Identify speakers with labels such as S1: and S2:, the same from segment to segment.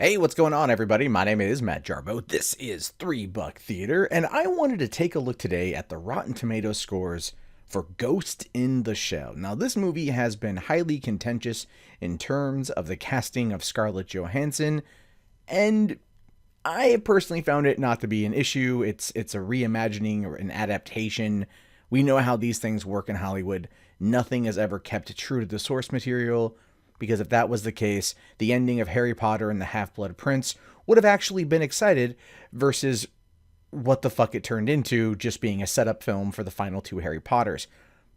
S1: Hey, what's going on, everybody? My name is Matt Jarbo. This is $3 Theater, and I wanted to take a look today at the Rotten Tomatoes scores for Ghost in the Shell. Now, this movie has been highly contentious in terms of the casting of Scarlett Johannson, and I personally found it not to be an issue. It's a reimagining or an adaptation. We know how these things work in Hollywood. Nothing is ever kept true to the source material, because if that was the case, the ending of Harry Potter and the Half-Blood Prince would have actually been excited versus what the fuck it turned into, just being a setup film for the final two Harry Potters.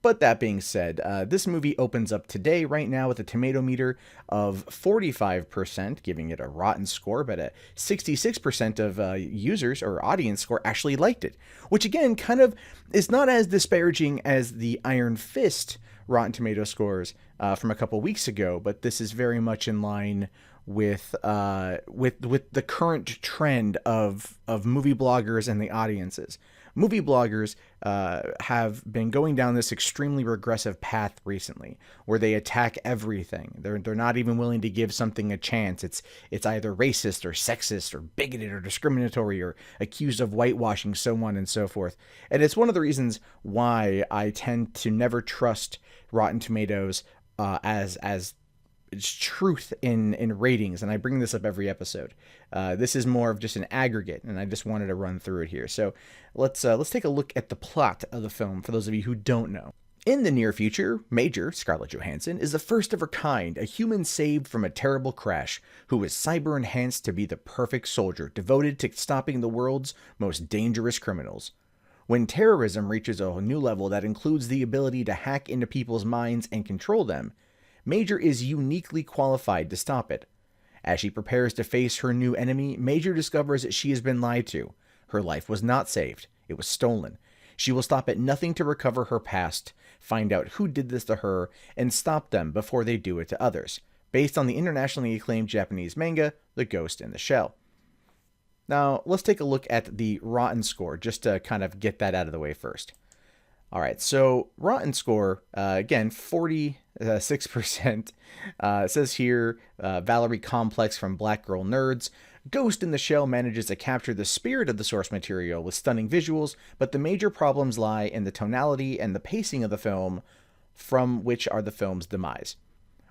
S1: But that being said, this movie opens up today, right now, with a tomato meter of 45%, giving it a rotten score, but a 66% of users or audience score actually liked it, which again kind of is not as disparaging as the Iron Fist Rotten Tomato scores from a couple weeks ago, but this is very much in line with the current trend of movie bloggers and the audiences. Movie bloggers have been going down this extremely regressive path recently, where they attack everything. They're not even willing to give something a chance. It's either racist or sexist or bigoted or discriminatory or accused of whitewashing, so on and so forth. And it's one of the reasons why I tend to never trust Rotten Tomatoes as it's truth in ratings, and I bring this up every episode. This is more of just an aggregate, and I just wanted to run through it here. So let's take a look at the plot of the film for those of you who don't know. In the near future, Major, Scarlett Johannson, is the first of her kind, a human saved from a terrible crash, who is cyber-enhanced to be the perfect soldier, devoted to stopping the world's most dangerous criminals. When terrorism reaches a new level that includes the ability to hack into people's minds and control them, Major is uniquely qualified to stop it. As she prepares to face her new enemy, Major discovers that she has been lied to. Her life was not saved. It was stolen. She will stop at nothing to recover her past, find out who did this to her, and stop them before they do it to others, based on the internationally acclaimed Japanese manga, The Ghost in the Shell. Now, let's take a look at the Rotten score, just to kind of get that out of the way first. All right, so Rotten score, again, 46%. It says here, Valerie Complex from Black Girl Nerds. Ghost in the Shell manages to capture the spirit of the source material with stunning visuals, but the major problems lie in the tonality and the pacing of the film, from which are the film's demise.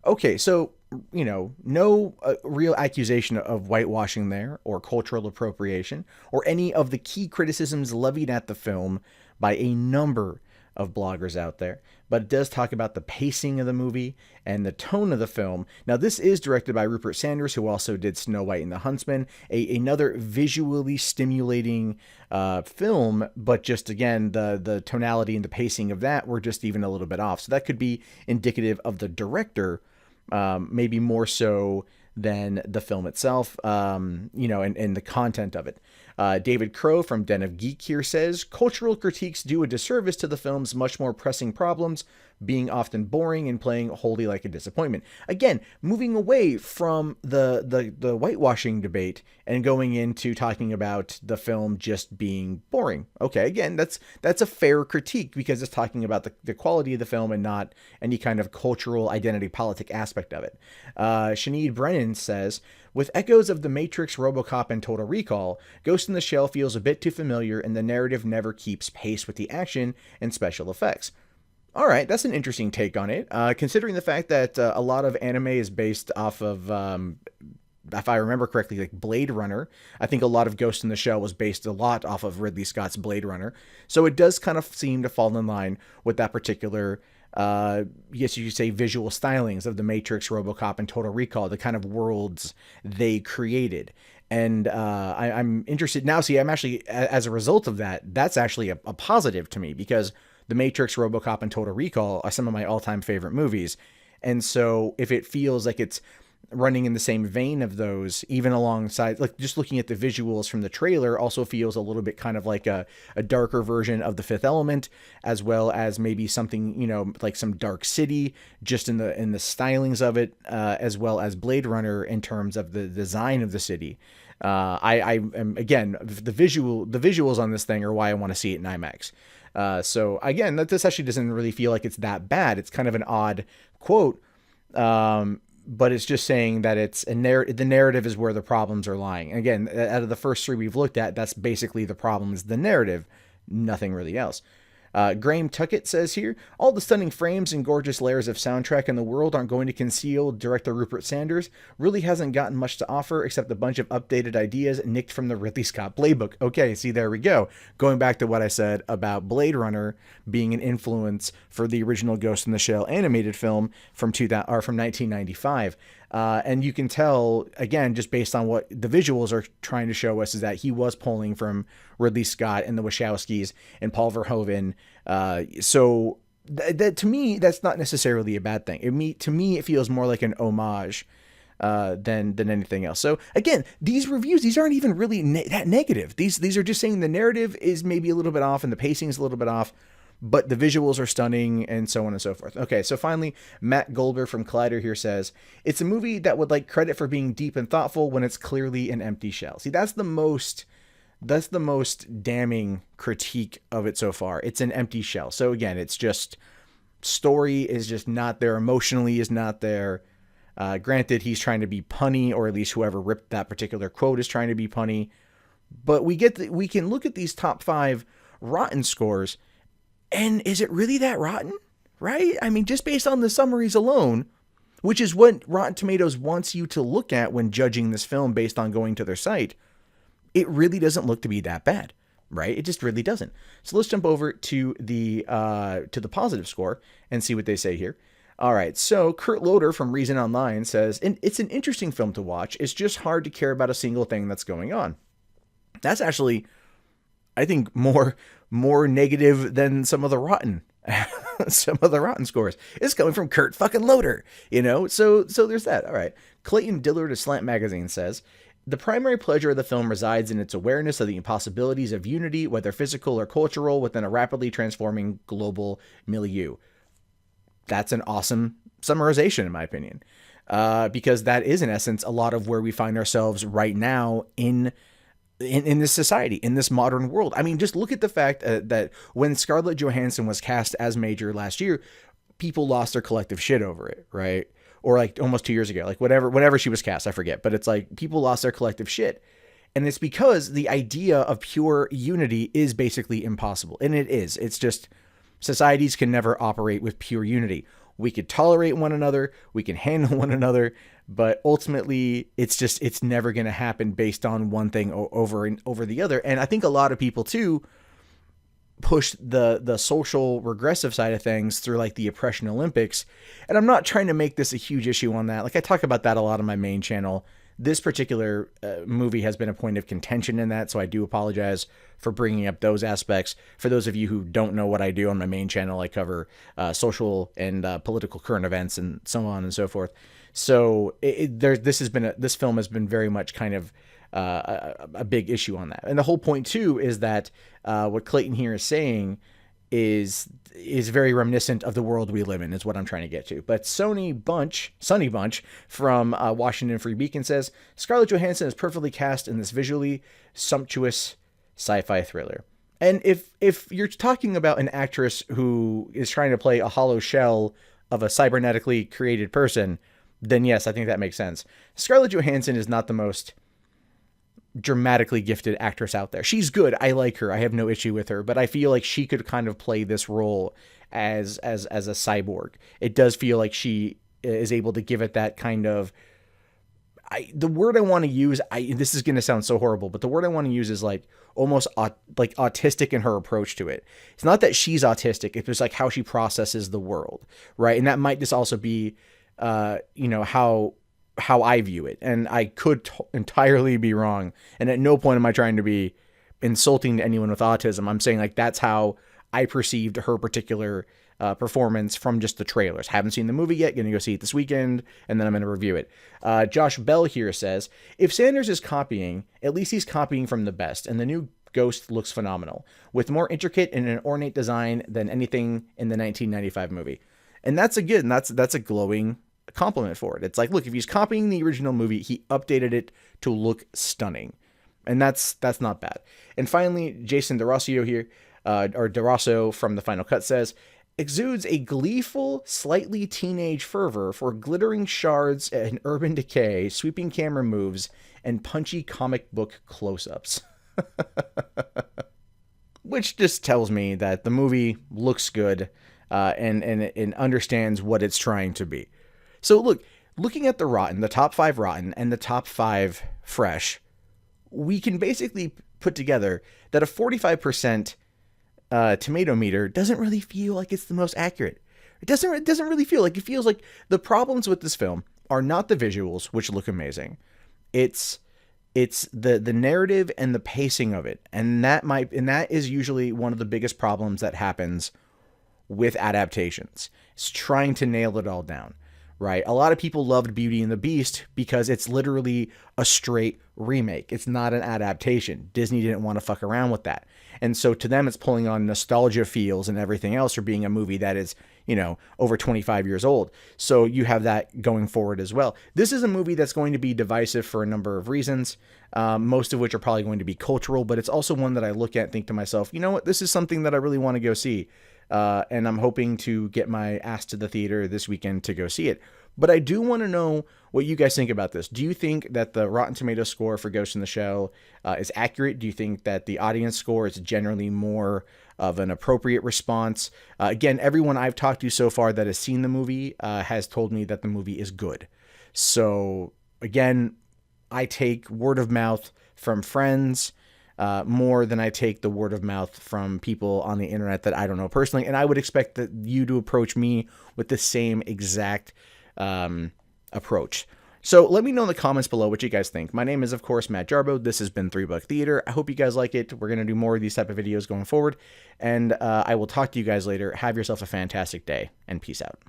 S1: Okay, so, no real accusation of whitewashing there, or cultural appropriation, or any of the key criticisms levied at the film by a number of bloggers out there, but it does talk about the pacing of the movie and the tone of the film. Now, this is directed by Rupert Saunders, who also did Snow White and the Huntsman, another visually stimulating film, but just, again, the tonality and the pacing of that were just even a little bit off. So that could be indicative of the director, maybe more so than the film itself, and the content of it. David Crow from Den of Geek here says, cultural critiques do a disservice to the film's much more pressing problems, being often boring and playing wholly like a disappointment. Again, moving away from the whitewashing debate and going into talking about the film just being boring. Okay, again, that's a fair critique because it's talking about the quality of the film and not any kind of cultural identity politic aspect of it. Sinead Brennan says, with echoes of The Matrix, RoboCop, and Total Recall, Ghost in the Shell feels a bit too familiar and the narrative never keeps pace with the action and special effects. All right, that's an interesting take on it, considering the fact that a lot of anime is based off of, if I remember correctly, like Blade Runner. I think a lot of Ghost in the Shell was based a lot off of Ridley Scott's Blade Runner. So it does kind of seem to fall in line with that particular, yes, you could say visual stylings of The Matrix, RoboCop, and Total Recall, the kind of worlds they created. And I'm interested now. See, I'm actually, as a result of that, that's actually a positive to me because The Matrix, RoboCop, and Total Recall are some of my all-time favorite movies. And so if it feels like it's running in the same vein of those, even alongside, like just looking at the visuals from the trailer also feels a little bit kind of like a darker version of The Fifth Element, as well as maybe something, like some Dark City, just in the stylings of it, as well as Blade Runner in terms of the design of the city. I am, again, the visuals on this thing are why I want to see it in IMAX. So again, this actually doesn't really feel like it's that bad. It's kind of an odd quote, but it's just saying that it's the narrative is where the problems are lying. And again, out of the first three we've looked at, that's basically the problem is the narrative, nothing really else. Graham Tuckett says here, all the stunning frames and gorgeous layers of soundtrack in the world aren't going to conceal director Rupert Saunders. Really hasn't gotten much to offer except a bunch of updated ideas nicked from the Ridley Scott playbook. Okay, see, there we go. Going back to what I said about Blade Runner being an influence for the original Ghost in the Shell animated film from 1995. And you can tell, again, just based on what the visuals are trying to show us, is that he was pulling from Ridley Scott and the Wachowskis and Paul Verhoeven. So that to me, that's not necessarily a bad thing. To me, it feels more like an homage than anything else. So again, these reviews, these aren't even really that negative. These are just saying the narrative is maybe a little bit off and the pacing is a little bit off, but the visuals are stunning and so on and so forth. Okay, so finally, Matt Goldberg from Collider here says, it's a movie that would like credit for being deep and thoughtful when it's clearly an empty shell. See, that's the most damning critique of it so far. It's an empty shell. So again, it's just story is just not there. Emotionally is not there. Granted, he's trying to be punny, or at least whoever ripped that particular quote is trying to be punny. But we can look at these top 5 Rotten scores, and is it really that rotten? Right? I mean, just based on the summaries alone, which is what Rotten Tomatoes wants you to look at when judging this film based on going to their site, it really doesn't look to be that bad, right? It just really doesn't. So let's jump over to the positive score and see what they say here. All right, so Kurt Loder from Reason Online says, it's an interesting film to watch. It's just hard to care about a single thing that's going on. That's actually, I think, more negative than some of the Rotten scores. It's coming from Kurt fucking Loder, So there's that. All right. Clayton Dillard of Slant Magazine says, the primary pleasure of the film resides in its awareness of the impossibilities of unity, whether physical or cultural, within a rapidly transforming global milieu. That's an awesome summarization, in my opinion, because that is, in essence, a lot of where we find ourselves right now in this society, in this modern world. I mean, just look at the fact that when Scarlett Johannson was cast as Major last year, people lost their collective shit over it, right? Or like almost 2 years ago, like whenever she was cast, I forget, but it's like people lost their collective shit. And it's because the idea of pure unity is basically impossible. And it is. It's just societies can never operate with pure unity. We could tolerate one another, we can handle one another, but ultimately it's never going to happen based on one thing over the other. And I think a lot of people too push the social regressive side of things through like the Oppression Olympics. And I'm not trying to make this a huge issue on that. Like I talk about that a lot on my main channel. This particular movie has been a point of contention in that, so I do apologize for bringing up those aspects. For those of you who don't know what I do on my main channel, I cover social and political current events and so on and so forth. So this film has been very much kind of a big issue on that. And the whole point too is that what Clayton here is saying is very reminiscent of the world we live in, is what I'm trying to get to. But Sunny Bunch from Washington Free Beacon says, Scarlett Johannson is perfectly cast in this visually sumptuous sci-fi thriller. And if you're talking about an actress who is trying to play a hollow shell of a cybernetically created person, then yes, I think that makes sense. Scarlett Johannson is not the most dramatically gifted actress out there. She's good. I like her. I have no issue with her, but I feel like she could kind of play this role as a cyborg. It does feel like she is able to give it that kind of, the word I want to use, this is going to sound so horrible, but the word I want to use is like almost like autistic in her approach to it. It's not that she's autistic. It's just like how she processes the world. Right. And that might just also be, how I view it. And I could entirely be wrong. And at no point am I trying to be insulting to anyone with autism. I'm saying like, that's how I perceived her particular performance from just the trailers. Haven't seen the movie yet. Going to go see it this weekend, and then I'm going to review it. Josh Bell here says, if Sanders is copying, at least he's copying from the best. And the new Ghost looks phenomenal, with more intricate and an ornate design than anything in the 1995 movie. And that's a glowing compliment for it. It's like, look, if he's copying the original movie, he updated it to look stunning, and that's not bad. And finally, Jason DeRossio here, or DeRosso from The Final Cut says, exudes a gleeful, slightly teenage fervor for glittering shards and urban decay, sweeping camera moves, and punchy comic book close-ups. Which just tells me that the movie looks good and understands what it's trying to be. So looking at the top 5 Rotten and the top 5 Fresh, we can basically put together that a 45% tomato meter doesn't really feel like it's the most accurate. It doesn't really feel like, it feels like the problems with this film are not the visuals, which look amazing. It's the narrative and the pacing of it. And that is usually one of the biggest problems that happens with adaptations. It's trying to nail it all down, right? A lot of people loved Beauty and the Beast because it's literally a straight remake. It's not an adaptation. Disney didn't want to fuck around with that. And so to them, it's pulling on nostalgia feels and everything else for being a movie that is, over 25 years old. So you have that going forward as well. This is a movie that's going to be divisive for a number of reasons, most of which are probably going to be cultural, but it's also one that I look at and think to myself, you know what, this is something that I really want to go see. And I'm hoping to get my ass to the theater this weekend to go see it. But I do want to know what you guys think about this. Do you think that the Rotten Tomatoes score for Ghost in the Shell is accurate? Do you think that the audience score is generally more of an appropriate response? Again, everyone I've talked to so far that has seen the movie has told me that the movie is good. So again, I take word of mouth from friends more than I take the word of mouth from people on the internet that I don't know personally. And I would expect that you to approach me with the same exact approach. So let me know in the comments below what you guys think. My name is, of course, Matt Jarbo. This has been 3 Buck Theater. I hope you guys like it. We're going to do more of these type of videos going forward. And I will talk to you guys later. Have yourself a fantastic day, and peace out.